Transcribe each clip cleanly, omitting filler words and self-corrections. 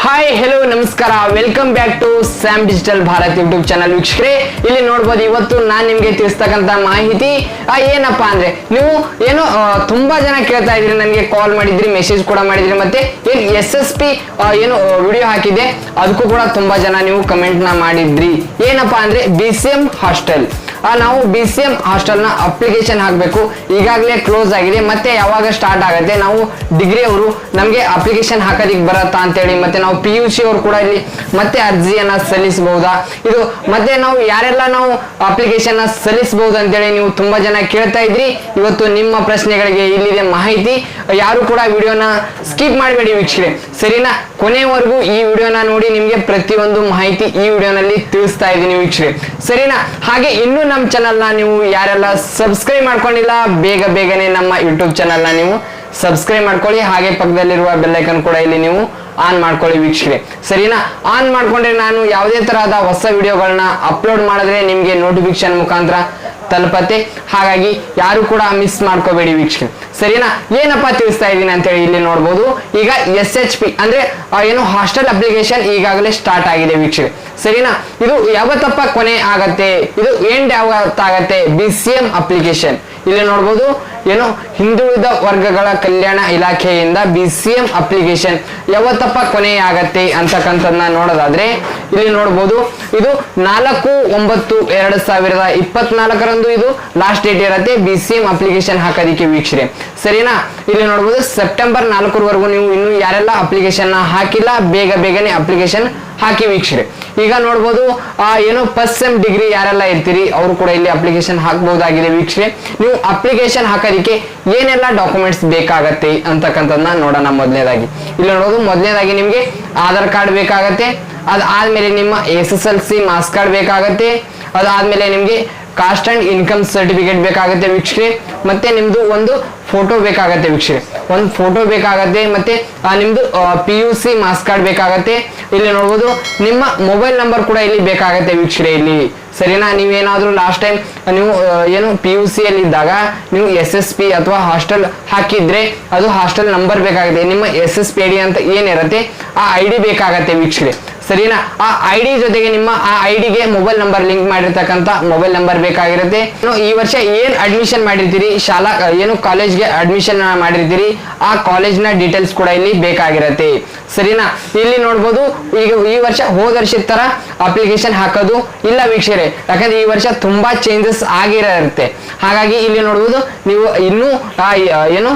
Hi hello ನಮಸ್ಕಾರ, welcome back to Sam digital Bharat YouTube channel. ವೀಕ್ಷಕರೇ, ಇಲ್ಲಿ ನೋಡ್ಬೋದು ಇವತ್ತು ನಾನು ನಿಮ್ಗೆ ತಿಳಿಸ್ತಕ್ಕಂತ ಮಾಹಿತಿ ಏನಪ್ಪಾ ಅಂದ್ರೆ, ನೀವು ಏನು ತುಂಬಾ ಜನ ಕೇಳ್ತಾ ಇದ್ರಿ, ನನಗೆ ಕಾಲ್ ಮಾಡಿದ್ರಿ, ಮೆಸೇಜ್ ಕೂಡ ಮಾಡಿದ್ರಿ, ಮತ್ತೆ SSP ಏನು ವಿಡಿಯೋ ಹಾಕಿದೆ ಅದಕ್ಕೂ ಕೂಡ ತುಂಬಾ ಜನ ನೀವು ಕಮೆಂಟ್ ನ ಮಾಡಿದ್ರಿ. ಏನಪ್ಪಾ ಅಂದ್ರೆ BCM ಹಾಸ್ಟೆಲ್, ನಾವು BCM ಹಾಸ್ಟೆಲ್ ನ ಅಪ್ಲಿಕೇಶನ್ ಹಾಕಬೇಕು. ಈಗಾಗಲೇ ಕ್ಲೋಸ್ ಆಗಿದೆ, ಮತ್ತೆ ಯಾವಾಗ ಸ್ಟಾರ್ಟ್ ಆಗುತ್ತೆ, ನಾವು ಡಿಗ್ರಿ ಅವರು ನಮಗೆ ಅಪ್ಲಿಕೇಶನ್ ಹಾಕೋದಿಕ್ ಬರತ್ತಾ ಅಂತೇಳಿ, ಮತ್ತೆ ನಾವು PUC ಅವರು ಕೂಡ ಇಲ್ಲಿ ಮತ್ತೆ ಅರ್ಜಿಯನ್ನ ಸಲ್ಲಿಸಬಹುದಾ, ಇದು ಮತ್ತೆ ನಾವು ಯಾರೆಲ್ಲ ನಾವು ಅಪ್ಲಿಕೇಶನ್ ಸಲ್ಲಿಸಬಹುದು ಅಂತೇಳಿ ನೀವು ತುಂಬಾ ಜನ ಕೇಳ್ತಾ ಇದ್ರಿ. ಇವತ್ತು ನಿಮ್ಮ ಪ್ರಶ್ನೆಗಳಿಗೆ ಇಲ್ಲಿದೆ ಮಾಹಿತಿ. ಯಾರು ಕೂಡ ವಿಡಿಯೋನ ಸ್ಕಿಪ್ ಮಾಡಬೇಡಿ ವೀಕ್ಷಕರೇ, ಸರಿನಾ? ಕೊನೆವರೆಗೂ ಈ ವಿಡಿಯೋನ ನೋಡಿ, ನಿಮ್ಗೆ ಪ್ರತಿಯೊಂದು ಮಾಹಿತಿ ಈ ವಿಡಿಯೋನಲ್ಲಿ ತಿಳಿಸ್ತಾ ಇದ್ದೀನಿ ವೀಕ್ಷಕರೇ, ಸರಿನಾ? ಹಾಗೆ ಇನ್ನು ನಮ್ಮ ಚಾನಲ್ ನ ನೀವು ಯಾರೆಲ್ಲ ಸಬ್ಸ್ಕ್ರೈಬ್ ಮಾಡ್ಕೊಂಡಿಲ್ಲ, ಬೇಗನೆ ನಮ್ಮ ಯೂಟ್ಯೂಬ್ ಚಾನಲ್ ನ ನೀವು ಸಬ್ಸ್ಕ್ರೈಬ್ ಮಾಡ್ಕೊಳ್ಳಿ. ಹಾಗೆ ಪಕ್ಕದಲ್ಲಿರುವ ಬೆಲ್ ಐಕನ್ ಕೂಡ ಇಲ್ಲಿ ನೀವು ಆನ್ ಮಾಡ್ಕೊಳ್ಳಿ ವೀಕ್ಷಕರೇ, ಸರಿನಾ? ಆನ್ ಮಾಡ್ಕೊಂಡ್ರೆ ನಾನು ಯಾವುದೇ ತರಹದ ಹೊಸ ವಿಡಿಯೋಗಳನ್ನ ಅಪ್ಲೋಡ್ ಮಾಡಿದ್ರೆ ನಿಮ್ಗೆ ನೋಟಿಫಿಕೇಶನ್ ಮುಖಾಂತರ ತಲುಪತ್ತೆ. ಹಾಗಾಗಿ ಯಾರು ಕೂಡ ಮಿಸ್ ಮಾಡ್ಕೋಬೇಡಿ ವೀಕ್ಷಕರೇ, ಸರಿನಾ? ಏನಪ್ಪಾ ತಿಳಿಸ್ತಾ ಇದ್ದೀನಿ ಅಂತ ಹೇಳಿ ಇಲ್ಲಿ ನೋಡ್ಬೋದು. ಈಗ SHP ಅಂದ್ರೆ ಏನು ಹಾಸ್ಟೆಲ್ ಅಪ್ಲಿಕೇಶನ್ ಈಗಾಗಲೇ ಸ್ಟಾರ್ಟ್ ಆಗಿದೆ ವೀಕ್ಷಕರೇ, ಸರಿನಾ? ಇದು ಯಾವತ್ತಪ್ಪ ಕೊನೆ ಆಗತ್ತೆ, ಇದು ಎಂಡ್ ಯಾವತ್ತಾಗತ್ತೆ BCM ಅಪ್ಲಿಕೇಶನ್? ಇಲ್ಲಿ ನೋಡ್ಬೋದು, ಏನು ಹಿಂದುಳಿದ ವರ್ಗಗಳ ಕಲ್ಯಾಣ ಇಲಾಖೆಯಿಂದ BCM ಅಪ್ಲಿಕೇಶನ್ ಯಾವತ್ತಪ್ಪ ಕೊನೆ ಆಗತ್ತೆ ಅಂತಕ್ಕಂಥದ್ದನ್ನ ನೋಡೋದಾದ್ರೆ ಇಲ್ಲಿ ನೋಡ್ಬೋದು, ಇದು 4/9/2024 ಇದು ಲಾಸ್ಟ್ ಡೇಟ್ ಇರುತ್ತೆ BCM ಅಪ್ಲಿಕೇಶನ್ ಹಾಕೋದಿಕ್ಕೆ ವೀಕ್ಷಕರೇ, ಸರಿನಾ? ಇಲ್ಲಿ ನೋಡ್ಬೋದು ಸೆಪ್ಟೆಂಬರ್ 4 ನೀವು ಇನ್ನು ಯಾರೆಲ್ಲ ಅಪ್ಲಿಕೇಶನ್ ಹಾಕಿಲ್ಲ, ಬೇಗನೆ ಅಪ್ಲಿಕೇಶನ್ ಹಾಕಿ ವೀಕ್ಷಕರೇ. ಈಗ ನೋಡ್ಬೋದು, ಏನು ಫಸ್ಟ್ ಸೆಮ್ ಡಿಗ್ರಿ ಯಾರೆಲ್ಲ ಇರ್ತೀರಿ ಅವರು ಕೂಡ ಇಲ್ಲಿ ಅಪ್ಲಿಕೇಶನ್ ಹಾಕಬಹುದಾಗಿದೆ ವೀಕ್ಷಕರೇ. ನೀವು ಅಪ್ಲಿಕೇಶನ್ ಹಾಕೋದಿಕ್ಕೆ ಏನೆಲ್ಲ ಡಾಕ್ಯುಮೆಂಟ್ಸ್ ಬೇಕಾಗತ್ತೆ ಅಂತಕ್ಕಂಥದ್ದನ್ನ ನೋಡೋಣ. ಮೊದಲನೇದಾಗಿ ಇಲ್ಲಿ ನೋಡೋದು, ಮೊದಲನೇದಾಗಿ ನಿಮ್ಗೆ ಆಧಾರ್ ಕಾರ್ಡ್ ಬೇಕಾಗತ್ತೆ, ಅದಾದ್ಮೇಲೆ ನಿಮ್ಮ SSLC ಮಾರ್ಕ್ಸ್ ಕಾರ್ಡ್ ಬೇಕಾಗತ್ತೆ, ಅದಾದ್ಮೇಲೆ ನಿಮ್ಗೆ ಕಾಸ್ಟ್ ಅಂಡ್ ಇನ್ಕಮ್ ಸರ್ಟಿಫಿಕೇಟ್ ಬೇಕಾಗುತ್ತೆ ವೀಕ್ಷಕರೇ, ಮತ್ತೆ ನಿಮ್ದು ಒಂದು ಫೋಟೋ ಬೇಕಾಗತ್ತೆ ವೀಕ್ಷಕರೇ, ಒಂದು ಫೋಟೋ ಬೇಕಾಗತ್ತೆ, ಮತ್ತೆ ನಿಮ್ದು PUC ಮಾರ್ಕ್ಸ್ ಕಾರ್ಡ್ ಬೇಕಾಗತ್ತೆ. ಇಲ್ಲಿ ನೋಡ್ಬೋದು, ನಿಮ್ಮ ಮೊಬೈಲ್ ನಂಬರ್ ಕೂಡ ಇಲ್ಲಿ ಬೇಕಾಗತ್ತೆ ವೀಕ್ಷಕರೇ ಇಲ್ಲಿ, ಸರಿನಾ? ನೀವೇನಾದ್ರೂ ಲಾಸ್ಟ್ ಟೈಮ್ ನೀವು ಏನು PUC ಅಲ್ಲಿ ಇದ್ದಾಗ ನೀವು SSP ಅಥವಾ ಹಾಸ್ಟೆಲ್ ಹಾಕಿದ್ರೆ ಅದು ಹಾಸ್ಟೆಲ್ ನಂಬರ್ ಬೇಕಾಗುತ್ತೆ. ನಿಮ್ಮ SSP ID ಅಂತ ಏನಿರುತ್ತೆ ಆ ID ಬೇಕಾಗತ್ತೆ ವೀಕ್ಷಕರೇ, ಸರಿನಾ? ಆ ID ಜೊತೆಗೆ ನಿಮ್ಮ ಆ IDಗೆ ಮೊಬೈಲ್ ನಂಬರ್ ಲಿಂಕ್ ಮಾಡಿರ್ತಕ್ಕಂಥ ಮೊಬೈಲ್ ನಂಬರ್ ಬೇಕಾಗಿರುತ್ತೆ. ಈ ವರ್ಷ ಏನ್ ಅಡ್ಮಿಷನ್ ಮಾಡಿರ್ತೀರಿ, ಶಾಲಾ ಏನು ಕಾಲೇಜ್ಗೆ ಅಡ್ಮಿಷನ್ ಮಾಡಿರ್ತೀರಿ, ಆ ಕಾಲೇಜ್ನ ಡೀಟೇಲ್ಸ್ ಕೂಡ ಇಲ್ಲಿ ಬೇಕಾಗಿರುತ್ತೆ, ಸರಿನಾ? ಇಲ್ಲಿ ನೋಡ್ಬೋದು, ಈಗ ಈ ವರ್ಷ ಹೋದ ವರ್ಷದ ತರ ಅಪ್ಲಿಕೇಶನ್ ಹಾಕೋದು ಇಲ್ಲ ವೀಕ್ಷಕರೇ, ಯಾಕಂದ್ರೆ ಈ ವರ್ಷ ತುಂಬಾ ಚೇಂಜಸ್ ಆಗಿರುತ್ತೆ. ಹಾಗಾಗಿ ಇಲ್ಲಿ ನೋಡ್ಬೋದು, ನೀವು ಇನ್ನೂ ಏನು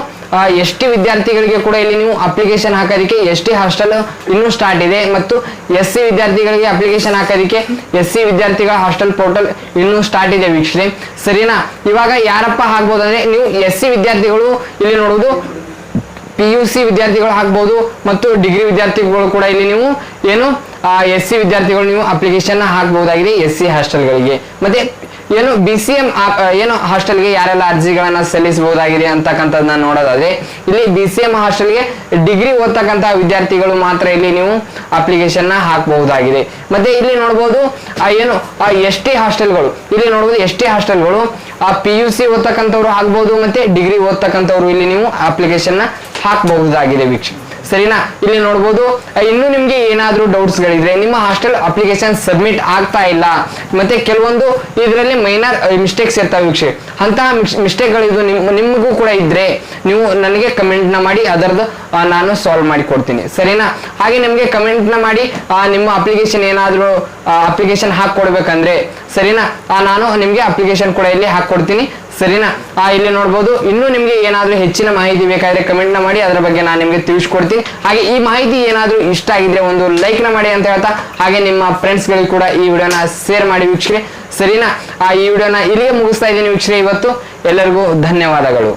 ST ವಿದ್ಯಾರ್ಥಿಗಳಿಗೆ ಕೂಡ ಇಲ್ಲಿ ನೀವು ಅಪ್ಲಿಕೇಶನ್ ಹಾಕೋದಕ್ಕೆ ST ಹಾಸ್ಟೆಲ್ ಇನ್ನೂ ಸ್ಟಾರ್ಟ್ ಇದೆ, ಮತ್ತು SC ವಿದ್ಯಾರ್ಥಿಗಳಿಗೆ ಅಪ್ಲಿಕೇಶನ್ ಹಾಕೋದಕ್ಕೆ SC ವಿದ್ಯಾರ್ಥಿಗಳ ಹಾಸ್ಟೆಲ್ ಪೋರ್ಟಲ್ ಇನ್ನೂ ಸ್ಟಾರ್ಟ್ ಇದೆ ವೀಕ್ಷಕರೇ, ಸರಿನಾ? ಇವಾಗ ಯಾರಪ್ಪ ಹಾಕ್ಬೋದು ಅಂದ್ರೆ, ನೀವು SC ವಿದ್ಯಾರ್ಥಿಗಳು ಇಲ್ಲಿ ನೋಡುವುದು PUC ವಿದ್ಯಾರ್ಥಿಗಳು ಹಾಕ್ಬಹುದು, ಮತ್ತು ಡಿಗ್ರಿ ವಿದ್ಯಾರ್ಥಿಗಳು ಕೂಡ ಇಲ್ಲಿ ನೀವು ಏನು SC ವಿದ್ಯಾರ್ಥಿಗಳು ನೀವು ಅಪ್ಲಿಕೇಶನ್ ಹಾಕಬಹುದಾಗಿದೆ SC ಹಾಸ್ಟೆಲ್ಗಳಿಗೆ. ಮತ್ತೆ ಏನು BCM ಏನು ಹಾಸ್ಟೆಲ್ಗೆ ಯಾರೆಲ್ಲ ಅರ್ಜಿಗಳನ್ನ ಸಲ್ಲಿಸಬಹುದಾಗಿದೆ ಅಂತಕ್ಕಂಥದ್ದನ್ನ ನೋಡೋದಾದ್ರೆ ಇಲ್ಲಿ BCM ಹಾಸ್ಟೆಲ್ಗೆ ಡಿಗ್ರಿ ಓದ್ತಕ್ಕಂಥ ವಿದ್ಯಾರ್ಥಿಗಳು ಮಾತ್ರ ಇಲ್ಲಿ ನೀವು ಅಪ್ಲಿಕೇಶನ್ ಹಾಕಬಹುದಾಗಿದೆ. ಮತ್ತೆ ಇಲ್ಲಿ ನೋಡಬಹುದು, ಏನು ST ಹಾಸ್ಟೆಲ್ಗಳು, ಇಲ್ಲಿ ನೋಡಬಹುದು ST ಹಾಸ್ಟೆಲ್ಗಳು PUC ಓದ್ತಕ್ಕಂಥವ್ರು ಹಾಕ್ಬಹುದು, ಮತ್ತೆ ಡಿಗ್ರಿ ಓದ್ತಕ್ಕಂಥವ್ರು ಇಲ್ಲಿ ನೀವು ಅಪ್ಲಿಕೇಶನ್ ಹಾಕಬಹುದಾಗಿದೆ ವೀಕ್ಷಕ, ಸರಿನಾ? ಇಲ್ಲಿ ನೋಡ್ಬೋದು, ಇನ್ನು ನಿಮ್ಗೆ ಏನಾದ್ರೂ ಡೌಟ್ಸ್ ಗಳಿದ್ರೆ, ನಿಮ್ಮ ಹಾಸ್ಟೆಲ್ ಅಪ್ಲಿಕೇಶನ್ ಸಬ್ಮಿಟ್ ಆಗ್ತಾ ಇಲ್ಲ, ಮತ್ತೆ ಕೆಲವೊಂದು ಇದರಲ್ಲಿ ಮೈನರ್ ಮಿಸ್ಟೇಕ್ಸ್ ಇರ್ತಾವೆ ವೀಕ್ಷಕ, ಅಂತಹ ಮಿಸ್ಟೇಕ್ ಗಳಿದ್ದು ನಿಮಗೂ ಕೂಡ ಇದ್ರೆ ನೀವು ನನಗೆ ಕಮೆಂಟ್ ನ ಮಾಡಿ, ಅದರದ್ದು ನಾನು ಸಾಲ್ವ್ ಮಾಡಿ ಕೊಡ್ತೀನಿ, ಸರಿನಾ? ಹಾಗೆ ನಿಮ್ಗೆ ಕಮೆಂಟ್ ನ ಮಾಡಿ ನಿಮ್ಮ ಅಪ್ಲಿಕೇಶನ್ ಏನಾದ್ರೂ ಅಪ್ಲಿಕೇಶನ್ ಹಾಕೊಡ್ಬೇಕಂದ್ರೆ, ಸರಿನಾ, ನಾನು ನಿಮ್ಗೆ ಅಪ್ಲಿಕೇಶನ್ ಕೂಡ ಇಲ್ಲಿ ಹಾಕೊಡ್ತೀನಿ, ಸರಿನಾ? ಇಲ್ಲಿ ನೋಡ್ಬೋದು, ಇನ್ನು ನಿಮ್ಗೆ ಏನಾದ್ರೂ ಹೆಚ್ಚಿನ ಮಾಹಿತಿ ಬೇಕಾದ್ರೆ ಕಮೆಂಟ್ ನ ಮಾಡಿ, ಅದರ ಬಗ್ಗೆ ನಾನು ನಿಮ್ಗೆ ತಿಳಿಸ್ಕೊಡ್ತೀನಿ. ಹಾಗೆ ಈ ಮಾಹಿತಿ ಏನಾದ್ರೂ ಇಷ್ಟ ಆಗಿದ್ರೆ ಒಂದು ಲೈಕ್ ನ ಮಾಡಿ ಅಂತ ಹೇಳ್ತಾ, ಹಾಗೆ ನಿಮ್ಮ ಫ್ರೆಂಡ್ಸ್ ಗಳಿಗೆ ಕೂಡ ಈ ವಿಡಿಯೋನ ಶೇರ್ ಮಾಡಿ ವೀಕ್ಷಕರೇ, ಸರಿನಾ? ಈ ವಿಡಿಯೋನ ಇಲ್ಲಿಗೆ ಮುಗಿಸ್ತಾ ಇದ್ದೀನಿ ವೀಕ್ಷಕರೇ ಇವತ್ತು. ಎಲ್ಲರಿಗೂ ಧನ್ಯವಾದಗಳು.